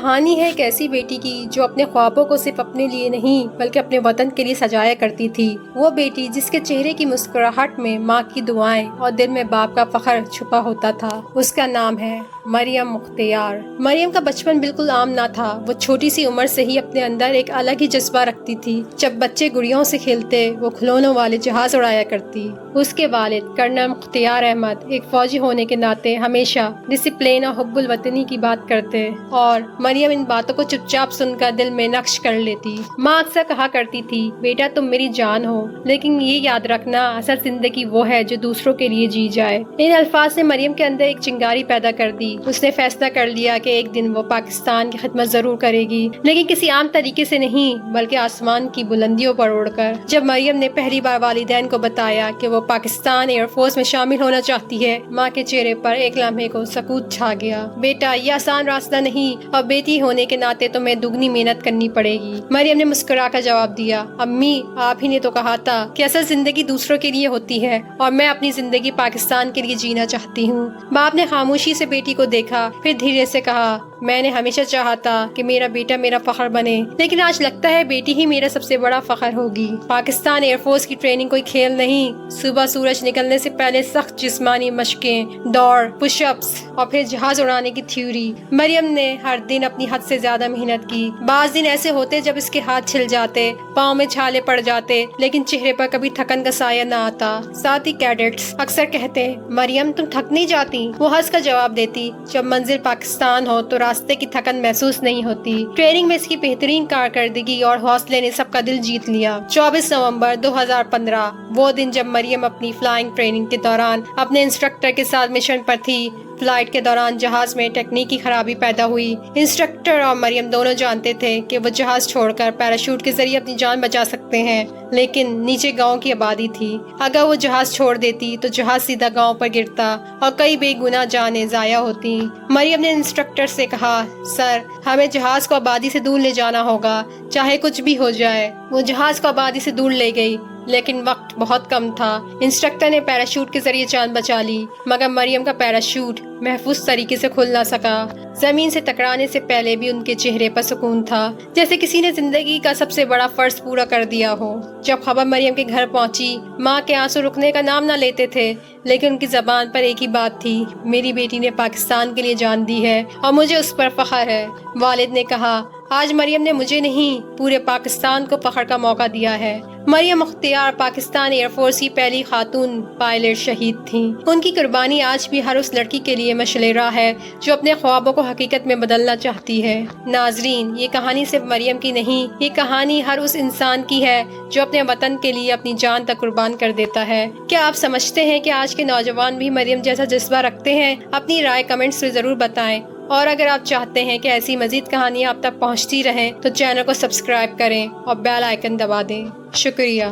کہانی ہے ایک ایسی بیٹی کی جو اپنے خوابوں کو صرف اپنے لیے نہیں بلکہ اپنے وطن کے لیے سجایا کرتی تھی۔ وہ بیٹی جس کے چہرے کی مسکراہٹ میں ماں کی دعائیں اور دل میں باپ کا فخر چھپا ہوتا تھا، اس کا نام ہے مریم مختیار۔ مریم کا بچپن بالکل عام نہ تھا۔ وہ چھوٹی سی عمر سے ہی اپنے اندر ایک الگ ہی جذبہ رکھتی تھی۔ جب بچے گڑیوں سے کھیلتے، وہ کھلونوں والے جہاز اڑایا کرتی۔ اس کے والد کرنل مختیار احمد ایک فوجی ہونے کے ناطے ہمیشہ ڈسپلین اور حب الوطنی کی بات کرتے اور مریم ان باتوں کو چپ چاپ سن کر دل میں نقش کر لیتی۔ ماں اکثر کہا کرتی تھی، بیٹا تم میری جان ہو، لیکن یہ یاد رکھنا اصل زندگی وہ ہے جو دوسروں کے لیے جی جائے۔ ان الفاظ نے مریم کے اندر ایک چنگاری پیدا کر دی۔ اس نے فیصلہ کر لیا کہ ایک دن وہ پاکستان کی خدمت ضرور کرے گی، لیکن کسی عام طریقے سے نہیں بلکہ آسمان کی بلندیوں پر اڑ کر۔ جب مریم نے پہلی بار والدین کو بتایا کہ وہ پاکستان ایئر فورس میں شامل ہونا چاہتی ہے، ماں کے چہرے پر ایک لمحے کو سکوت چھا گیا۔ بیٹا یہ آسان راستہ نہیں، اور بیٹی ہونے کے ناطے تمہیں دگنی محنت کرنی پڑے گی۔ مریم نے مسکرا کر جواب دیا، امی آپ ہی نے تو کہا تھا کہ اصل زندگی دوسروں کے لیے ہوتی ہے، اور میں اپنی زندگی پاکستان کے لیے جینا چاہتی ہوں۔ باپ نے خاموشی سے بیٹی کو دیکھا، پھر دھیرے سے کہا، میں نے ہمیشہ چاہا تھا کہ میرا بیٹا میرا فخر بنے، لیکن آج لگتا ہے بیٹی ہی میرا سب سے بڑا فخر ہوگی۔ پاکستان ایئر فورس کی ٹریننگ کوئی کھیل نہیں۔ صبح سورج نکلنے سے پہلے سخت جسمانی مشقیں، دوڑ، پش اپس اور پھر جہاز اڑانے کی تھیوری۔ مریم نے ہر دن اپنی حد سے زیادہ محنت کی۔ بعض دن ایسے ہوتے جب اس کے ہاتھ چھل جاتے، پاؤں میں چھالے پڑ جاتے، لیکن چہرے پر کبھی تھکن کا سایہ نہ آتا۔ ساتھی کیڈٹس اکثر کہتے، مریم تم تھک نہیں جاتی؟ وہ ہنس کر جواب دیتی، جب منزل پاکستان ہو تو راستے کی تھکن محسوس نہیں ہوتی۔ ٹریننگ میں اس کی بہترین کارکردگی اور حوصلے نے سب کا دل جیت لیا۔ 24 نومبر 2015 وہ دن جب مریم اپنی فلائنگ ٹریننگ کے دوران اپنے انسٹرکٹر کے ساتھ مشن پر تھی۔ فلائٹ کے دوران جہاز میں تکنیکی خرابی پیدا ہوئی۔ انسٹرکٹر اور مریم دونوں جانتے تھے کہ وہ جہاز چھوڑ کر پیراشوٹ کے ذریعے اپنی جان بچا سکتے ہیں، لیکن نیچے گاؤں کی آبادی تھی۔ اگر وہ جہاز چھوڑ دیتی تو جہاز سیدھا گاؤں پر گرتا اور کئی بے گناہ جانیں ضائع ہوتی۔ مریم نے انسٹرکٹر سے کہا، سر ہمیں جہاز کو آبادی سے دور لے جانا ہوگا، چاہے کچھ بھی ہو جائے۔ وہ جہاز کو آبادی سے دور لے گئی، لیکن وقت بہت کم تھا۔ انسٹرکٹر نے پیراشوٹ کے ذریعے جان بچا لی، مگر مریم کا پیراشوٹ محفوظ طریقے سے کھل نہ سکا۔ زمین سے ٹکرانے سے پہلے بھی ان کے چہرے پر سکون تھا، جیسے کسی نے زندگی کا سب سے بڑا فرض پورا کر دیا ہو۔ جب خبر مریم کے گھر پہنچی، ماں کے آنسو رکنے کا نام نہ لیتے تھے، لیکن ان کی زبان پر ایک ہی بات تھی، میری بیٹی نے پاکستان کے لیے جان دی ہے اور مجھے اس پر فخر ہے۔ والد نے کہا، آج مریم نے مجھے نہیں پورے پاکستان کو فخر کا موقع دیا ہے۔ مریم مختیار پاکستان ایئر فورس کی پہلی خاتون پائلٹ شہید تھیں۔ ان کی قربانی آج بھی ہر اس لڑکی کے لیے مشعل راہ ہے جو اپنے خوابوں کو حقیقت میں بدلنا چاہتی ہے۔ ناظرین، یہ کہانی صرف مریم کی نہیں، یہ کہانی ہر اس انسان کی ہے جو اپنے وطن کے لیے اپنی جان تک قربان کر دیتا ہے۔ کیا آپ سمجھتے ہیں کہ آج کے نوجوان بھی مریم جیسا جذبہ رکھتے ہیں؟ اپنی رائے کمنٹس میں ضرور بتائیں، اور اگر آپ چاہتے ہیں کہ ایسی مزید کہانیاں آپ تک پہنچتی رہیں تو چینل کو سبسکرائب کریں اور بیل آئیکن دبا دیں۔ شکریہ۔